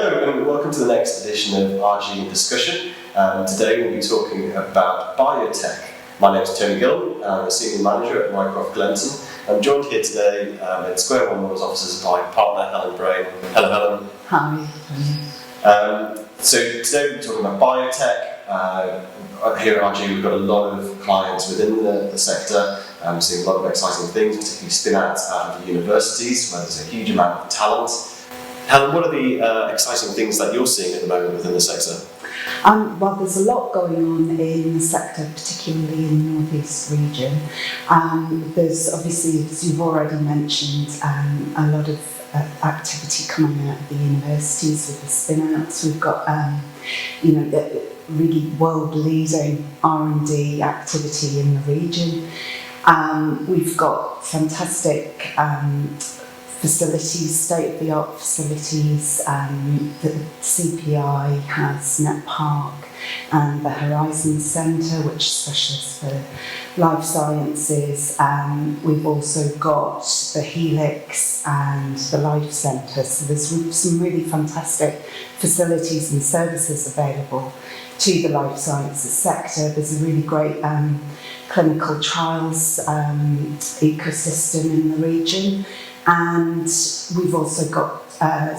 Hello and welcome to the next edition of RG in Discussion. Today we'll be talking about Biotech. My name is Tony Gill, I'm a Senior Manager at Mycroft Glenton. I'm joined here today at Square One Models offices by partner Helen Brain. Hello Helen. Hi. So today we'll be talking about Biotech. Here at RG we've got a lot of clients within the sector, seeing a lot of exciting things, particularly spin-outs out of the universities where there's a huge amount of talent. Helen, what are the exciting things that you're seeing at the moment within the sector? Well, there's a lot going on in the sector, particularly in the North East region. There's obviously, as you've already mentioned, a lot of activity coming out of the universities with the spin-outs. We've got, the really world-leading R&D activity in the region. We've got fantastic facilities, state-of-the-art facilities. The CPI has Net Park and the Horizon Centre, which specialises for life sciences. We've also got the Helix and the Life Centre. So there's some really fantastic facilities and services available to the life sciences sector. There's a really great clinical trials ecosystem in the region. And we've also got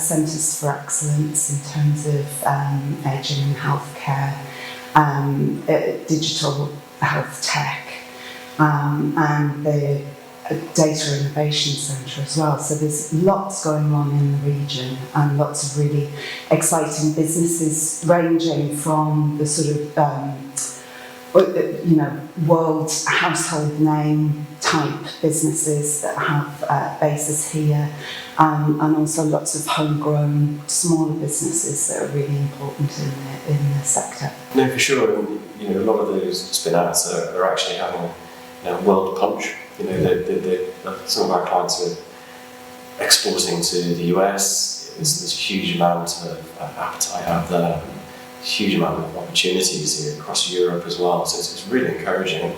centres for excellence in terms of ageing and healthcare, digital health tech, and the data innovation centre as well. So there's lots going on in the region and lots of really exciting businesses ranging from the sort of world household name type businesses that have bases here, and also lots of homegrown smaller businesses that are really important in the sector. No, for sure. And, a lot of those spin-outs are actually having world punch. Some of our clients are exporting to the US. There's a huge amount of appetite out there. Huge amount of opportunities here across Europe as well, so it's really encouraging.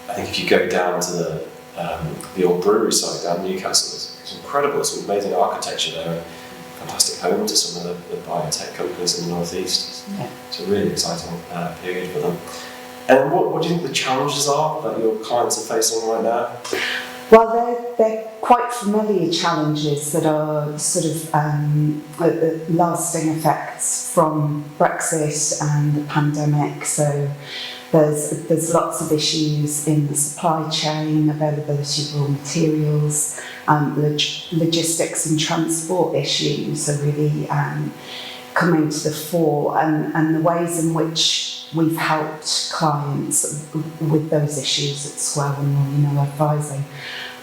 I think if you go down to the old brewery site down in Newcastle, it's incredible. It's amazing architecture there, fantastic home to some of the biotech companies in the North East. Yeah. It's a really exciting period for them. And what do you think the challenges are that your clients are facing right now? Well, they're quite familiar challenges that are sort of lasting effects from Brexit and the pandemic. So there's lots of issues in the supply chain, availability of raw materials, logistics and transport issues are really coming to the fore, and the ways in which we've helped clients with those issues at Square One, advising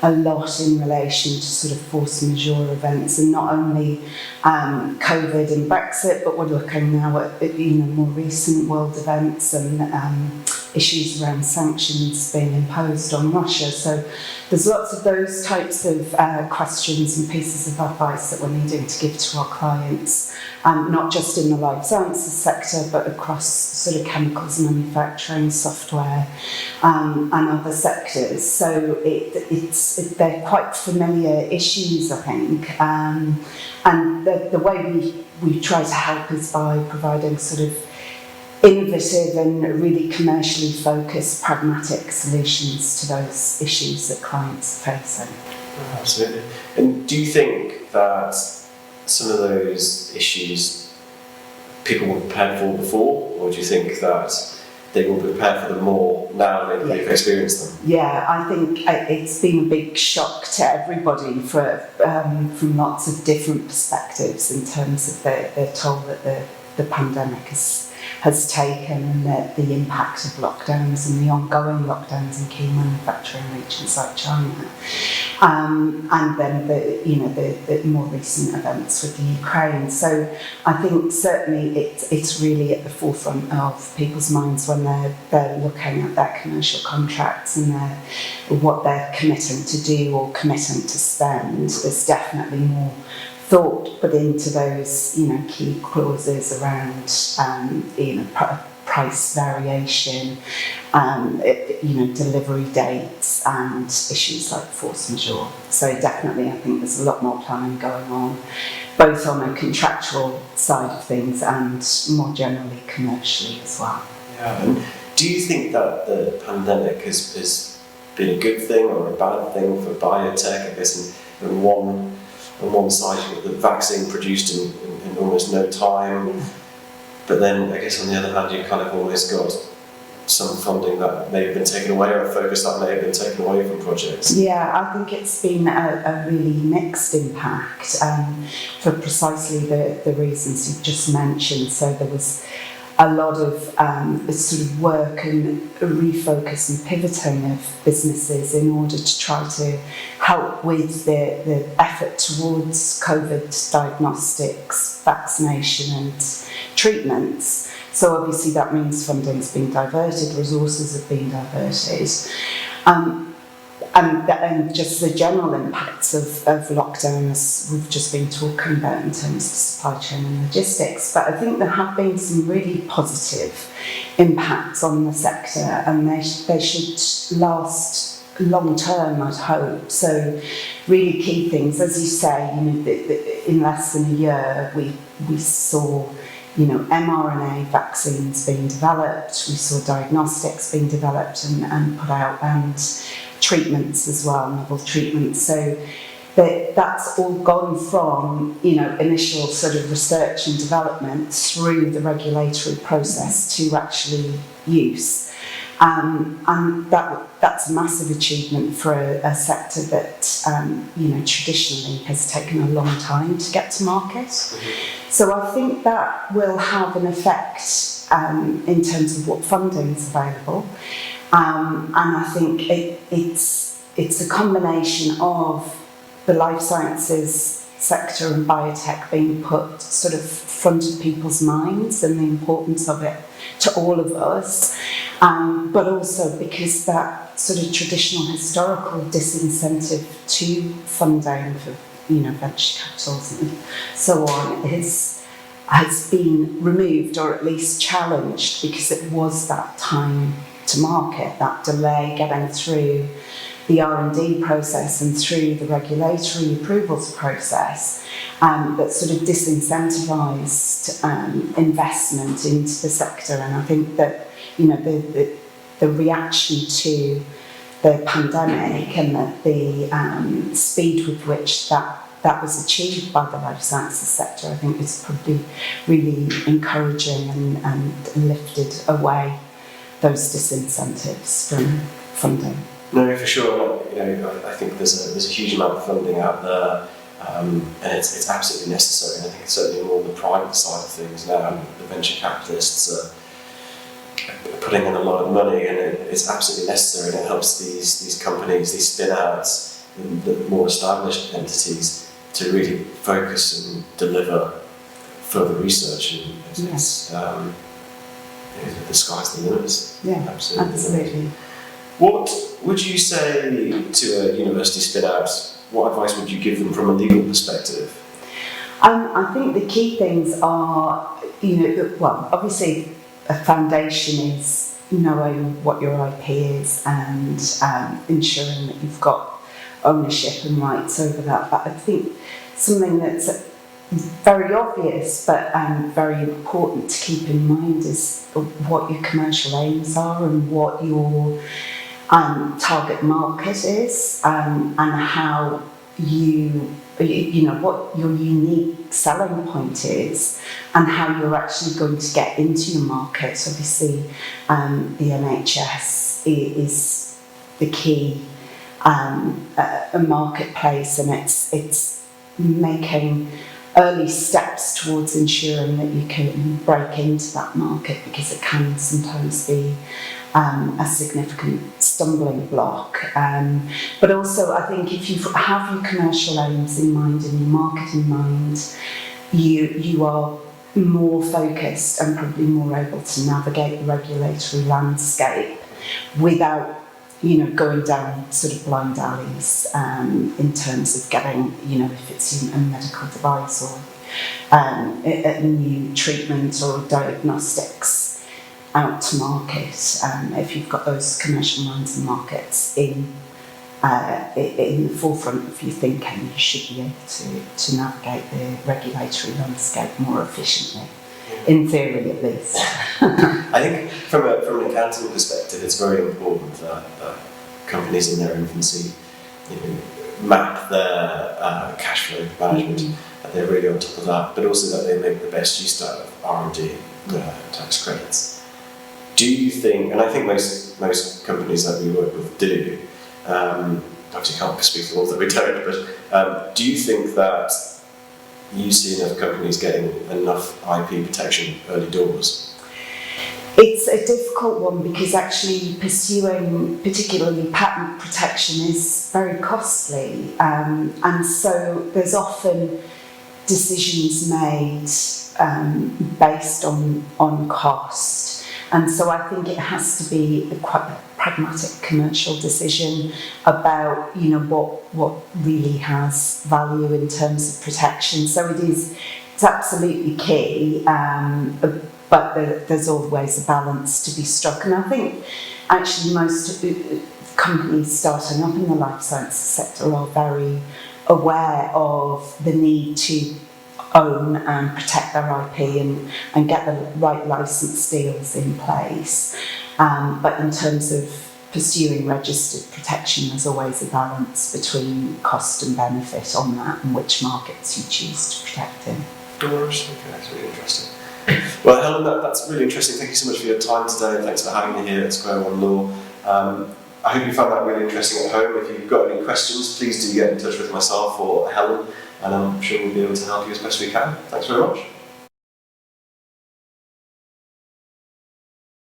a lot in relation to sort of force majeure events, and not only COVID and Brexit, but we're looking now at more recent world events and issues around sanctions being imposed on Russia. So there's lots of those types of questions and pieces of advice that we're needing to give to our clients, not just in the life sciences sector, but across sort of chemicals manufacturing, software, and other sectors. So they're quite familiar issues, I think, and the way we try to help is by providing sort of innovative and really commercially focused, pragmatic solutions to those issues that clients are facing. Absolutely. And do you think that some of those issues people were prepared for before, or do you think that they will be prepared for them more now that they've experienced them? Yeah, I think it's been a big shock to everybody from lots of different perspectives in terms of the toll that the pandemic has taken, and the impact of lockdowns and the ongoing lockdowns in key manufacturing regions like China, and then the more recent events with the Ukraine. So I think certainly it's really at the forefront of people's minds when they're looking at their commercial contracts and what they're committing to do or committing to spend. There's definitely more thought put into those key clauses around price variation, delivery dates and issues like force majeure. So definitely I think there's a lot more planning going on, both on a contractual side of things and more generally commercially as well. Yeah, and do you think that the pandemic has been a good thing or a bad thing for biotech? I guess on one side you've got the vaccine produced in almost no time, but then I guess on the other hand you've kind of always got some funding that may have been taken away, or a focus that may have been taken away from projects. Yeah, I think it's been a really mixed impact for precisely the reasons you've just mentioned. So there was a lot of sort of work and refocus and pivoting of businesses in order to try to help with the effort towards COVID diagnostics, vaccination and treatments. So obviously that means funding's been diverted, resources have been diverted. And just the general impacts of lockdown, as we've just been talking about in terms of supply chain and logistics. But I think there have been some really positive impacts on the sector, and they should last long term, I'd hope. So really key things, as you say, in less than a year we saw mRNA vaccines being developed, we saw diagnostics being developed and put out, and treatments as well, novel treatments. So that's all gone from initial sort of research and development through the regulatory process to actually use, and that's a massive achievement for a sector that traditionally has taken a long time to get to market. Mm-hmm. So I think that will have an effect in terms of what funding is available. And I think it's a combination of the life sciences sector and biotech being put sort of front of people's minds and the importance of it to all of us, but also because that sort of traditional historical disincentive to funding for venture capitals and so on has been removed, or at least challenged, because it was that time to market, that delay getting through the R&D process and through the regulatory approvals process that sort of disincentivized investment into the sector. And I think that the reaction to the pandemic and the speed with which that was achieved by the life sciences sector, I think is probably really encouraging and lifted away those disincentives from funding. No, for sure. I think there's a huge amount of funding out there, and it's absolutely necessary. And I think it's certainly more on the private side of things now. The venture capitalists are putting in a lot of money, and it's absolutely necessary. And it helps these companies, these spin-outs, the more established entities, to really focus and deliver further research. And the sky's the limit. Yeah, absolutely. What would you say to a university spin-out? What advice would you give them from a legal perspective? I think the key things are, obviously a foundation is knowing what your IP is and ensuring that you've got ownership and rights over that. But I think something that's very obvious but very important to keep in mind is what your commercial aims are and what your target market is, and how what your unique selling point is, and how you're actually going to get into your market. Obviously, the NHS is the key a marketplace, and it's making early steps towards ensuring that you can break into that market, because it can sometimes be a significant stumbling block. But also, I think if you have your commercial aims in mind and your market in mind, you are more focused and probably more able to navigate the regulatory landscape without going down sort of blind alleys in terms of getting, if it's a medical device or a new treatment or diagnostics out to market. If you've got those commercial minds and markets in the forefront of your thinking, you should be able to navigate the regulatory landscape more efficiently, in theory at least. I think from an accounting perspective, it's very important that companies in their infancy, map their cash flow management, that they're really on top of that, but also that they make the best use out of R&D tax credits. Do you think, and I think most companies that we work with do, obviously can't speak for all that we don't, but do you think that you see enough companies getting enough IP protection early doors? It's a difficult one because actually pursuing particularly patent protection is very costly, and so there's often decisions made based on cost, and so I think it has to be quite a pragmatic commercial decision about what really has value in terms of protection. So it's absolutely key, but there's always a balance to be struck. And I think actually most companies starting up in the life sciences sector are very aware of the need to own and protect their IP and get the right license deals in place. But in terms of pursuing registered protection, there's always a balance between cost and benefit on that and which markets you choose to protect in. Doors, okay, that's really interesting. Well, Helen, that's really interesting. Thank you so much for your time today. Thanks for having me here at Square One Law. I hope you found that really interesting at home. If you've got any questions, please do get in touch with myself or Helen, and I'm sure we'll be able to help you as best we can. Thanks very much.